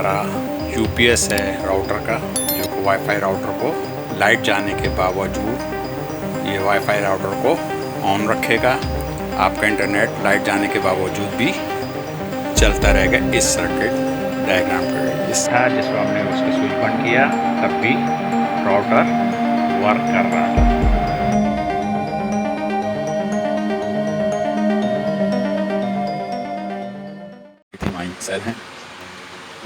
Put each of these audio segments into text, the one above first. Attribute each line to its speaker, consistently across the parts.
Speaker 1: हमारा यूपीएस है राउटर का, जो कि वाईफाई राउटर को लाइट जाने के बावजूद ये वाईफाई राउटर को ऑन रखेगा। आपका इंटरनेट लाइट जाने के बावजूद भी चलता रहेगा इस सर्किट डायग्राम पे। इस था जिसको हमने उसको स्विच बंद किया तब भी राउटर वर्क कर रहा था। सेल है,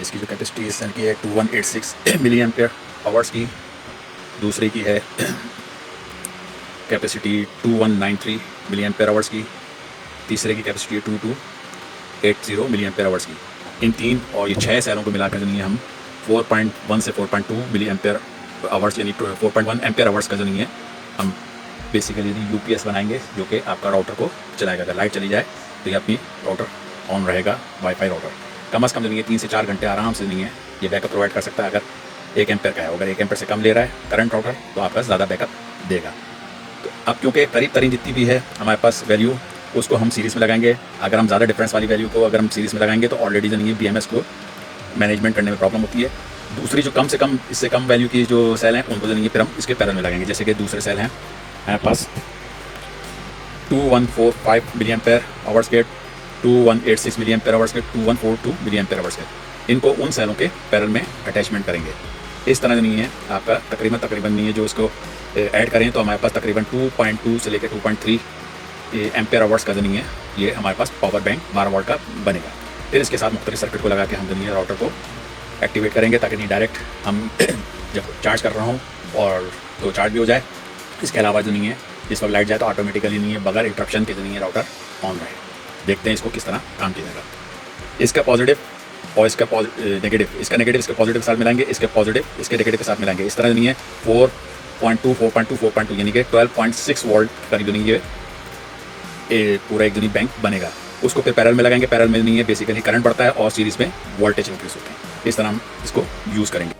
Speaker 1: इसकी जो कैपेसिटी इस सेल की है 2186 मिली एम्पेयर आवर्स की। दूसरे की है कैपेसिटी 2193 मिली एम्पेयर आवर्स की। तीसरे की कैपेसिटी है 2280 मिली एम्पेयर आवर्स की। इन तीन और ये 6 सेलों को मिलाकर जो नहीं है हम 4.1 से 4.2 मिली एम्पेयर आवर्स यानी 4.1 एम्पेयर आवर्स का जो नहीं है हम बेसिकली यूपीएस बनाएंगे, जो कि आपका राउटर को चलाएगा। अगर लाइट चली जाए तो ये अपनी राउटर ऑन रहेगा। वाईफाई राउटर कम से कम जो नहीं है 3 से 4 घंटे आराम से नहीं है ये बैकअप प्रोवाइड कर सकता है। अगर 1 एम्पेयर का है, अगर 1 एम्पेयर से कम ले रहा है करंट राउटर तो आपका ज़्यादा बैकअप देगा। तो अब क्योंकि करीब जितनी भी है हमारे पास वैल्यू उसको हम सीरीज़ में लगाएंगे। अगर हम ज़्यादा डिफरेंस वाली वैल्यू को अगर हम सीरीज़ में लगाएंगे तो ऑलरेडी जो नहीं है BMS को मैनेजमेंट करने में प्रॉब्लम होती है। दूसरी जो कम से कम इससे कम वैल्यू की जो सेल हैं उनको जो नहीं है फिर हम इसके पैरेलल में लगाएंगे। जैसे कि दूसरे सेल हैं हमारे पास 2145 मिली एम्पेयर आवर्स के, 2186 मिली एम्पेयर आवर्स के, 2142 मिली एम्पेयर आवर्स के। इनको उन सेलों के पैरेलल में अटैचमेंट करेंगे। इस तरह नहीं है आपका तकरीबन नहीं है जो इसको ऐड करें तो हमारे पास तकरीबन 2.2 से लेकर 2.3 एम्पेयर आवर्स का जो नहीं है ये हमारे पास पावर बैंक 12 वोल्ट का बनेगा। फिर इसके साथ मुख्तलिफ सर्किट को लगा के हम जो नहीं है राउटर को एक्टिवेट करेंगे ताकि नहीं डायरेक्ट हम जब चार्ज कर रहा हूँ और तो चार्ज भी हो जाए। इसके अलावा जो नहीं है जिस वक्त लाइट जाए तो ऑटोमेटिकली नहीं है बगैर इंटरप्शन के जो नहीं है राउटर ऑन रहे। देखते हैं इसको किस तरह काम किया जाएगा। इसका पॉजिटिव और इसका नेगेटिव, इसका नेगेटिव इसके पॉजिटिव के साथ मिलाएंगे, इसके पॉजिटिव इसके नेगेटिव के साथ मिलाएंगे। इस तरह नहीं है 4.2 यानी कि 12.6 वोल्ट का जो नहीं है पूरा एक जो नहीं बैंक बनेगा। उसको फिर पैरेलल में लगाएंगे। पैरेलल में नहीं है बेसिकली करंट बढ़ता है और सीरीज़ में वोल्टेज इंक्रीज होते हैं। इस तरह हम इसको यूज़ करेंगे।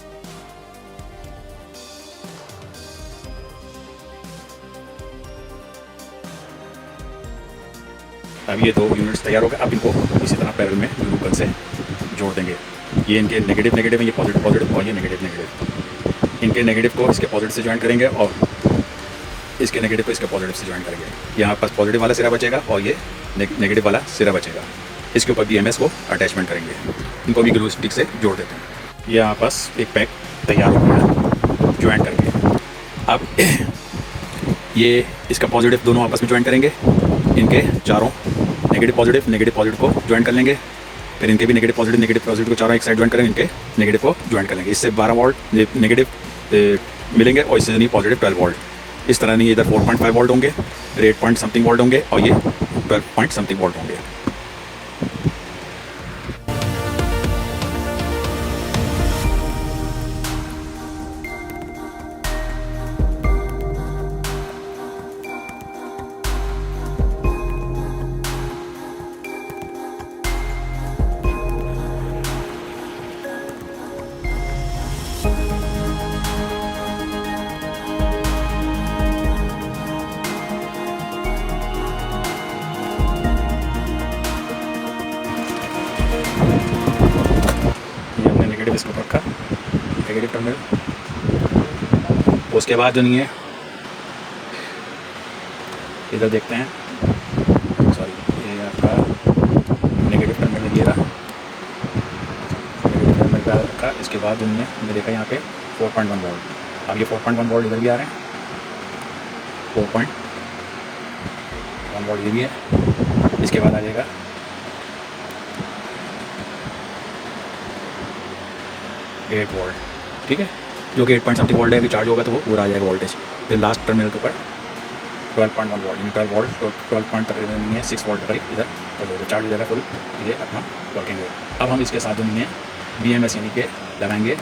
Speaker 1: अब ये 2 यूनिट्स तैयार हो गए। अब इनको इसी तरह पैरेलल में ग्लूकन से जोड़ देंगे। ये इनके नेगेटिव है, ये पॉजिटिव और ये नेगेटिव। इनके नेगेटिव को इसके पॉजिटिव से ज्वाइन करेंगे और इसके नेगेटिव को इसके पॉजिटिव से ज्वाइन करेंगे। यहाँ पास पॉजिटिव वाला सिरा बचेगा और ये नेगेटिव वाला सिरा बचेगा। इसके ऊपर BMS को अटैचमेंट करेंगे। इनको भी ग्लू स्टिक से जोड़ देते हैं। ये यहाँ पास एक पैक तैयार हो गया ज्वाइन करके। अब ये इसका पॉजिटिव दोनों आपस में ज्वाइन करेंगे। इनके चारों नेगेटिव पॉजिटिव को ज्वाइन कर लेंगे। फिर इनके भी नेगेटिव पॉजिटिव को चारों एक साइड ज्वाइन करेंगे। इनके नेगेटिव को ज्वाइन कर लेंगे। इससे 12 वोल्ट नेगेटिव मिलेंगे और इससे नहीं पॉजिटिव 12 वोल्ट। इस तरह नहीं इधर 4.5 वोल्ट होंगे, 8 पॉइंट समथिंग वोल्ट होंगे और ये 12 पॉइंट समथिंग वोल्ट होंगे। नेगेटिव इसको रखा, नेगेटिव टर्मिनल। उसके बाद जो नहीं है इधर देखते हैं, सॉरी ये आपका नेगेटिव टर्मिनल ये रहा, नेगेटिव टर्मिनल का रखा। इसके बाद जो नहीं है हमने देखा यहाँ पे 4.1 वोल्ट। अब ये 4.1 वोल्ट इधर भी आ रहे हैं, 4.1 वोल्ट ये भी है। इसके बाद आ जाएगा 8 वोल्ट, ठीक है, जो कि 8 पॉइंट समथिंग वोल्ट है। अभी चार्ज होगा तो वो पूरा आ जाएगा वोल्टेज। फिर लास्ट टर्मिनल के ऊपर 12.1 वोल्ट, 12 वोल्ट तो 12 पॉइंट तकरीबन नहीं है 6 वोल्ट के करीब इधर तो चार्ज हो जाएगा फुल। ये अपना वर्किंग है। अब हम इसके साथ जो नहीं है BMS यानी कि लगाएंगे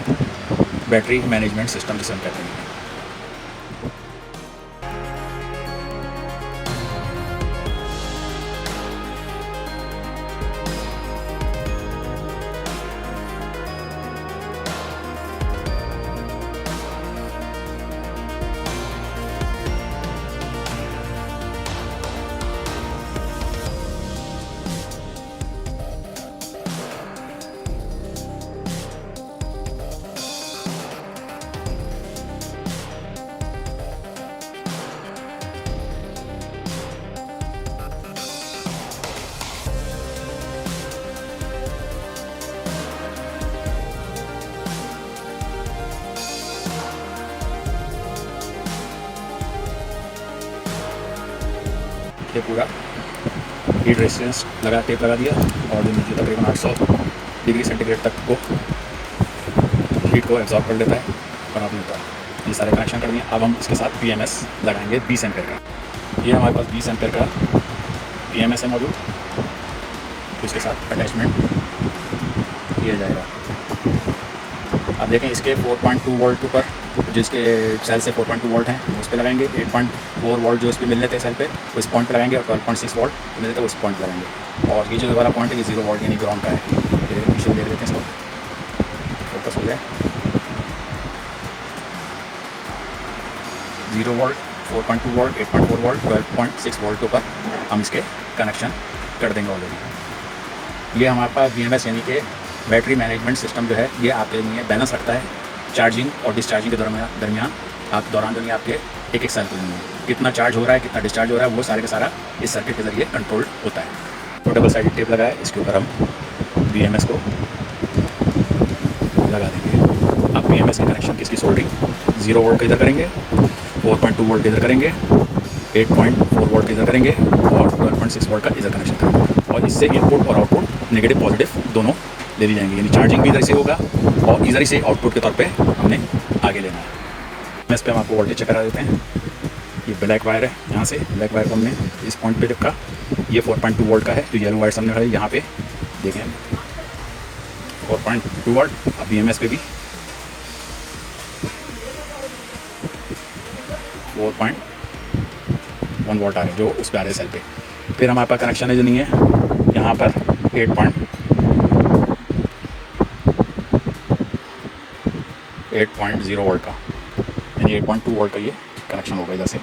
Speaker 1: बैटरी मैनेजमेंट सिस्टम जिसे हम कहते हैं। ये पूरा हीट रेजिस्टेंस टेप लगा दिया और जो नीचे तकरीबन 800 डिग्री सेंटीग्रेड तक को हीट को एब्जॉर्ब कर लेता है, बना देता है। ये सारे कनेक्शन कर दिए। अब हम इसके साथ BMS लगाएंगे 20 एम्पेयर का। ये हमारे पास 20 एम्पेयर का BMS है मौजूद, तो इसके साथ अटैचमेंट किया जाएगा। अब देखें इसके 4.2 वोल्ट पर, जिसके सेल से 4.2 वोल्ट हैं उस पर लगाएंगे। 8.4 वोल्ट जो इस पर मिल लेते हैं सेल पे, उस पॉइंट पर लगाएंगे। और 12.6 वोल्ट मिल लेते हैं उस पॉइंट पर लगाएंगे। और ये जो वाला पॉइंट है ये 0 वोल्ट यानी ग्राउंड का है। ये पीछे देख लेते हैं, इसको फोकस हो जाए। 0 वोल्ट, 4.2 वोल्ट, 8.4 वोल्ट, 12.6 वोल्ट के ऊपर हम इसके कनेक्शन कर देंगे ऑलरेडी। ये हमारे पास BMS यानी कि बैटरी मैनेजमेंट सिस्टम जो है ये आपके लिए बैलेंस रखता है चार्जिंग और डिस्चार्जिंग के दरमियान दौरान जो आपके एक सेल के लिए कितना चार्ज हो रहा है, कितना डिस्चार्ज हो रहा है, वो सारे का सारा इस सर्किट के ज़रिए कंट्रोल होता है। तो डबल साइडेड टेप लगाया, इसके ऊपर हम BMS को लगा देंगे। अब BMS के कनेक्शन की इसकी सोल्डरिंग 0 वोल्ट का इधर करेंगे, 4.2 वोल्ट इधर करेंगे, 8.4 वोल्ट इधर करेंगे और 12.6 वोल्ट का इधर कनेक्शन करेंगे। और इससे इनपुट और आउटपुट नेगेटिव पॉजिटिव दोनों ले ली जाएंगी, यानी चार्जिंग भी इधर से होगा और इधर से आउटपुट के तौर पे हमने आगे लेना है। इस पे हम आपको वोल्टेज चेक करा देते हैं। ये ब्लैक वायर है, यहाँ से ब्लैक वायर को हमने इस पॉइंट पे रखा। ये 4.2 वोल्ट का है, तो येलो वायर सामने खड़ी है। यहाँ पे देखें 4.2 वोल्ट। अब BMS पे भी 4.1 वोल्ट आ रहे हैं जो उस पे आ रहे सेल पे। फिर हमारे पास कनेक्शन है जो नहीं है यहाँ पर 8.0 वोल्ट का, यानी 8.2 वोल्ट का ये कनेक्शन होगा इधर से।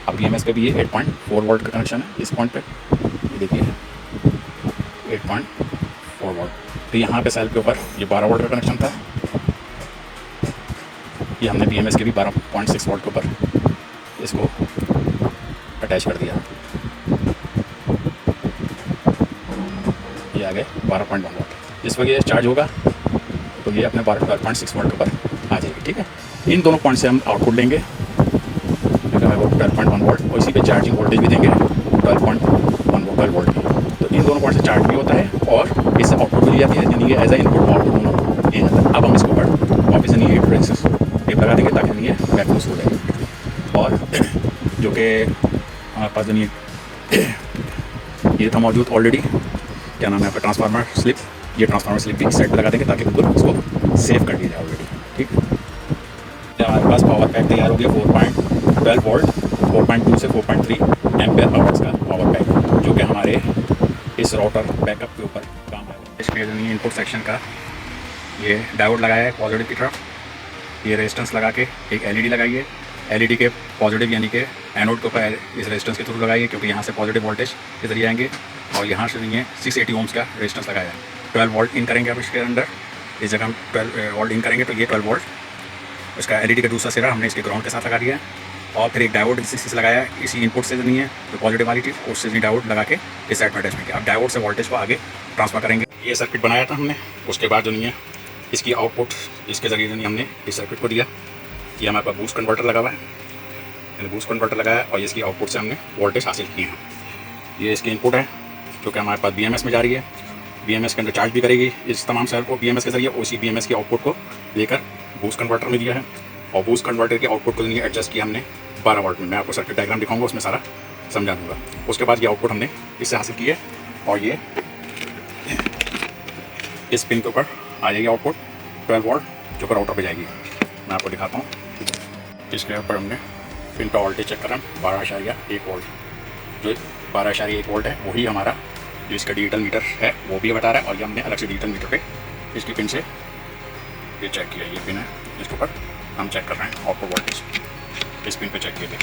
Speaker 1: अब BMS पे भी ये 8.4 वोल्ट का कनेक्शन है इस पॉइंट पे, ये देखिए 8.4 वोल्ट। तो यहाँ पे सेल के ऊपर ये 12 वोल्ट का कनेक्शन था, ये हमने BMS के भी 12.6 वोल्ट के ऊपर इसको अटैच कर दिया। ये आ गए 12.1 वोल्ट। इस वक्त ये चार्ज होगा तो ये अपने 12.6 वोल्ट के ऊपर आ जाएगी। ठीक है, इन दोनों पॉइंट से हम आउटपुट लेंगे, क्योंकि हमें वो 12.1 वोल्ट और इसी पे चार्जिंग वोल्टेज भी देंगे 12 वोल्ट की। तो इन दोनों पॉइंट से चार्ज भी होता है और इससे आउटपुट भी ली जाती है, यानी ये एज ए इनपुट आउटपुट दोनों ये जाता है। अब हम इसके ऊपर वापस यानी हीट रेजिस्टेंस टेप लगा देंगे ताकि नहीं ये बैकलूस हो जाए। और जो कि हमारे पास जो ये था मौजूद ऑलरेडी, क्या नाम है आपका, ट्रांसफार्मर स्लिप। ये ट्रांसफार्मर स्लिप भी इस साइड पर लगा देंगे ताकि बिल्कुल उसको सेव कर लिया जाए ऑलरेडी। ठीक है, हमारे पास पावर पैक तैयार हो गया 4.12 वोल्ट, 4.2 से 4.3 एम्पेयर आवर्स का पावर पैक, जो कि हमारे इस राउटर बैकअप के ऊपर काम है। इसके इनपुट सेक्शन का ये डायोड लगाया है पॉजिटिव की तरफ। ये रेजिस्टेंस लगा के एक LED लगाई है। LED के पॉजिटिव यानी कि एनोड के ऊपर इस रेजिस्टेंस के थ्रू लगाइए, क्योंकि यहाँ से पॉजिटिव वोल्टेज के जरिए आएंगे। और यहाँ से ये 680 ओम्स का रेजिस्टेंस लगाया है। 12 वोल्ट इन करेंगे अब इसके अंदर, इस जगह हम 12 वोल्ट इन करेंगे तो ये 12 वोल्ट। इसका LED का दूसरा सिरा हमने इसके ग्राउंड के साथ लगा दिया है। और फिर एक डायोड इसी लगाया है, इसी इनपुट से नहीं है जो पॉजिटिव वाली थी, उससे भी डायोड लगा के इस साइड में अटैच किया। अब डायोड से वोल्टेज को आगे ट्रांसफर करेंगे। ये सर्किट बनाया था हमने, उसके बाद जो नहीं है इसकी आउटपुट इसके ज़रिए नहीं हमने इस सर्किट को दिया। ये हमारे पास बूस्ट कन्वर्टर लगा हुआ है, मैंने बूस्ट कन्वर्टर लगाया और इसकी आउटपुट से हमने वोल्टेज हासिल किए हैं। ये इसकी इनपुट है जो कि हमारे पास BMS में जा रही है। BMS के अंदर चार्ज भी करेगी इस तमाम सेल को BMS के जरिए। उसी BMS की आउटपुट को लेकर बूस्ट कन्वर्टर में दिया है और बूस्ट कन्वर्टर के आउटपुट को नहीं एडजस्ट किया हमने 12 वोल्ट में। मैं आपको सर्किट डायग्राम दिखाऊंगा, उसमें सारा समझा दूंगा। उसके बाद ये आउटपुट हमने इससे हासिल की है और ये इस पिन के ऊपर आ जाएगी आउटपुट 12 वोल्ट, जो कि राउटर पे जाएगी। मैं आपको दिखाता हूँ। इसके ऊपर हमने पिन का वोल्टेज चेक करा 12.1 वोल्ट, जो 12.1 वोल्ट है वही हमारा जो इसका डिजिटल मीटर है वो भी बता रहा है। और ये हमने अलग से डिजिटल मीटर पे इसकी पिन से ये चेक किया। ये पिन है जिसके ऊपर हम चेक कर रहे हैं आउटपुट वोल्टेज, इस पिन पे चेक किए थे।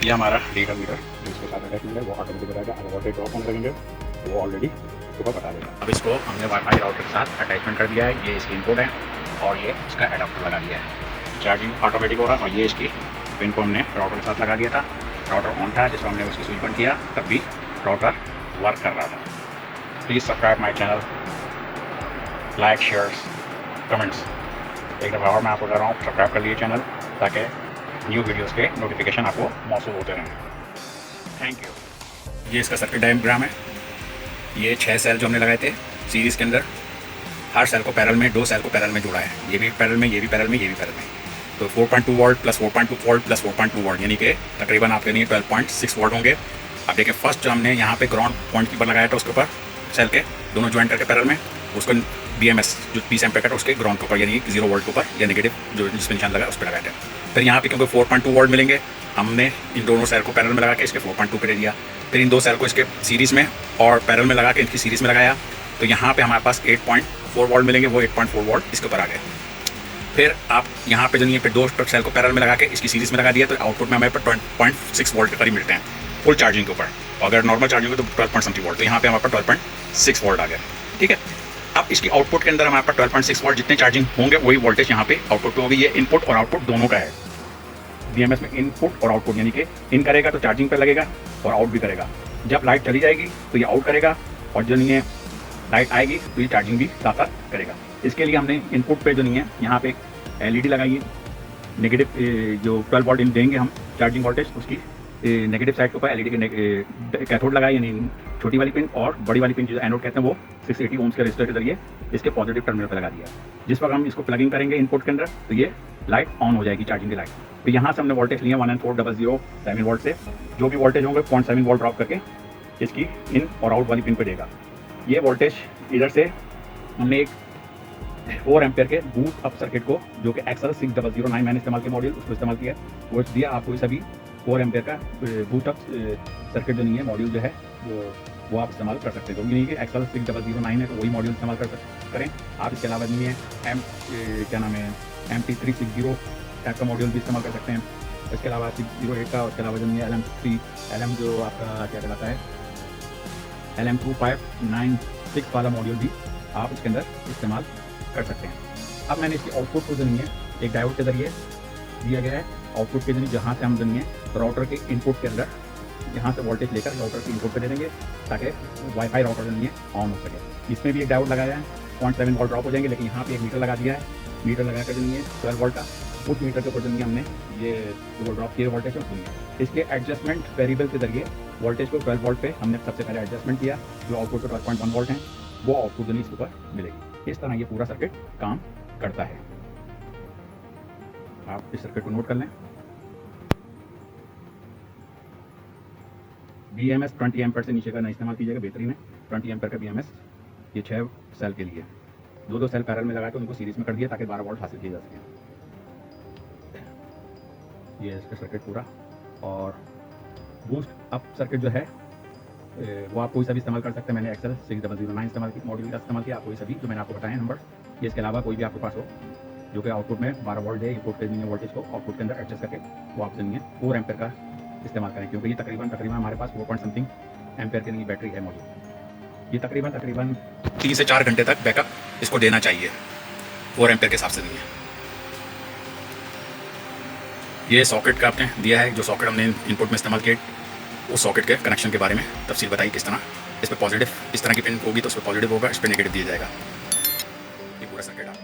Speaker 1: ये हमारा डिजिटल मीटर जिसके साथ अटैच है वो ऑटोमेटिक बताएगा। अगर वोल्टेज ड्रॉप होने लगेंगे तो वो ऑलरेडी ऊपर बता देगा। अब इसको हमने वाईफाई राउटर के साथ अटैचमेंट कर दिया है। ये इसकी इनपुट है और ये इसका एडाप्टर लगा दिया है। चार्जिंग ऑटोमेटिक हो रहा है। और ये इसकी पिन को हमने राउटर के साथ लगा दिया था। राउटर ऑन था, जिसको हमने उसकी स्विच बंद किया तब भी राउटर वर्क कर रहा था। Please subscribe my channel, like, shares, comments. एक दफ़ा और मैं आपको कह रहा हूँ सब्सक्राइब कर लीजिए चैनल, ताकि न्यू वीडियोज़ के नोटिफिकेशन आपको मौसूल होते रहें। Thank you. ये इसका सर्किट डायग्राम है। ये 6 सेल जो हमने लगाए थे सीरीज़ के अंदर, हर सेल को पैरेलल में, 2 सेल को पैरेलल में जोड़ा है। ये भी पैरेलल में, ये भी पैरेलल में, ये भी पैरेलल में। तो 4.2 volt plus 4.2 volt plus 4.2 volt, यानी कि तकरीबन आपके लिए 12.6 वोल्ट होंगे। अब देखिए फर्स्ट जो हमने यहाँ पे ग्राउंड पॉइंट की पर लगाया था उसके ऊपर सेल के दोनों ज्वाइन करके पैरेलल में, उसको BMS जो 20 एम्पीयर का था उसके ग्राउंड के ऊपर यानी 0 वोल्ट के ऊपर या नेगेटिव जो जिसमें निशान लगा उस पर लगाए थे। फिर यहाँ पे क्योंकि 4.2 वोल्ट मिलेंगे, हमने इन दोनों सेल को पैरेलल में लगा के इसके 4.2 पे दे दिया। फिर इन 2 सेल को इसके सीरीज़ में और पैरेलल में लगा के इनकी सीरीज़ में लगाया, तो यहाँ पे हमारे पास 8.4 वोल्ट मिलेंगे, वो 8.4 वोल्ट इसके ऊपर आ गए। फिर आप यहाँ पे जो नहीं है, फिर 2 सेल को पैरेलल में लगा के इसकी सीरीज़ में लगा दिया, तो आउटपुट में हमारे पास 12.6 वोल्ट के करीब मिलते हैं फुल चार्जिंग के ऊपर। अगर नॉर्मल चार्जिंग हो तो 12.7 वोल्ट, तो यहाँ पे हमारे पास 12.6 वोल्ट आ गया। ठीक है, अब इसकी आउटपुट के अंदर हमारे पास 12.6 वोल्ट जितने चार्जिंग होंगे वही वोल्टेज यहाँ पे आउटपुट पे होगी। ये इनपुट और आउटपुट दोनों का है। BMS में इनपुट और आउटपुट यानी कि इन करेगा तो चार्जिंग पे लगेगा और आउट भी करेगा। जब लाइट चली जाएगी तो ये आउट करेगा और जो नहीं है लाइट आएगी तो ये चार्जिंग भी साथ साथ करेगा। इसके लिए हमने इनपुट पे जो नहीं है यहाँ पे LED लगाई है। नेगेटिव जो 12 वोल्ट देंगे हम चार्जिंग वोल्टेज, उसकी नेगेटिव साइड के ऊपर LED के कैथोड लगाई, यानी छोटी वाली पिन, और बड़ी वाली पिन जो एनोड कहते हैं वो 680 ओम्स के रेजिस्टर के जरिए इसके पॉजिटिव टर्मिनल पर लगा दिया। जिस वक्त हम इसको प्लगिंग करेंगे इनपुट के अंदर तो ये लाइट ऑन हो जाएगी, चार्जिंग की लाइट। तो यहाँ से हमने वोल्टेज लिया 14007 वोल्ट से, जो भी वोल्टेज होंगे 0.7 वोल्ट ड्रॉप करके इसकी इन और आउट वाली पिन पर देगा। ये वोल्टेज इधर से हमने एक 4 एम्पेयर के बूस्ट अप सर्किट को, जो कि XL6009 मैंने इस्तेमाल किया मॉड्यूल, उसको इस्तेमाल किया, वो दिया आपको। ये सभी 4 एम्पेयर का बूस्ट अप सर्किट जो नहीं है मॉड्यूल जो है वो आप इस्तेमाल कर सकते हैं। क्योंकि नहीं कि XL6009 है तो वही मॉड्यूल इस्तेमाल करें आप। इसके अलावा नहीं है क्या नाम है MT360 टाइप का मॉड्यूल भी इस्तेमाल कर सकते हैं। इसके अलावा 608 का, उसके अलावा जो नहीं है LM जो आपका क्या कहलाता है LM2596 वाला मॉड्यूल भी आप इसके अंदर इस्तेमाल कर सकते हैं। अब मैंने इसकी आउटपुट को जो नहीं है एक डायोड के जरिए दिया गया है। आउटपुट के जरिए जहाँ से हम जो नहीं है राउटर के इनपुट के अंदर यहाँ से वोल्टेज लेकर राउटर के इनपुट पे दे देंगे ताकि वाईफाई राउटर जो नहीं है ऑन हो सके। इसमें भी एक डायोड लगाया है, 0.7 वोल्ट ड्रॉप हो जाएंगे, लेकिन यहाँ पे एक मीटर लगा दिया है। मीटर लगा कर जो नहीं है 12 वोल्ट का, उस मीटर के ऊपर जो नहीं हमने ये जो ड्रॉप किया वोल्टेज है इसके एडजस्टमेंट वेरिएबल के जरिए वोल्टेज को 12 वोल्ट पे हमने सबसे पहले एडजस्टमेंट किया, जो आउटपुट पे 12.1 वोल्ट है वो आउटपुट जो नहीं इसके ऊपर मिलेगी। इस तरह ये पूरा सर्किट काम करता है। आप इस सर्किट को नोट कर लें। BMS 20 एम्पेयर से नीचे का नहीं इस्तेमाल कीजिएगा, बेहतरीन है। 20 एम्पेयर का BMS ये 6 सेल के लिए, 2 सेल पैरेलल में लगा के उनको सीरीज में कर दिया ताकि 12 वोल्ट हासिल किए जा सके। ये इसका सर्किट पूरा। और बूस्ट अप सर्किट जो है वो आप कोई सा भी इस्तेमाल कर सकते हैं। मैंने XL6009 इस्तेमाल की, मॉड्यूल का इस्तेमाल किया। आप कोई सभी जो मैंने आपको बताया नंबर, ये इसके अलावा कोई भी आपके पास हो जो कि आउटपुट में 12 वोल्ट दे, इनपुट के लिए वोल्टेज को आउटपुट के अंदर एडजस्ट करके वो आप देंगे 4 एम्पेयर का इस्तेमाल करें, क्योंकि ये तकरीबन हमारे पास 4 समथिंग एम्पेयर की नहीं बैटरी है मौजूद। ये तकरीबन 3 से 4 घंटे तक बैकअप इसको देना चाहिए 4 एम्पेयर के हिसाब से नहीं है। ये सॉकेट का आपने दिया है, जो सॉकेट हमने इनपुट में इस्तेमाल किया, उस सॉकेट के कनेक्शन के बारे में तफसील बताई किस तरह इस पर पॉजिटिव, इस तरह की पिन होगी तो उस पर पॉजिटिव होगा, इस पर नेगेटिव दिया जाएगा। ये पूरा सर्किट आप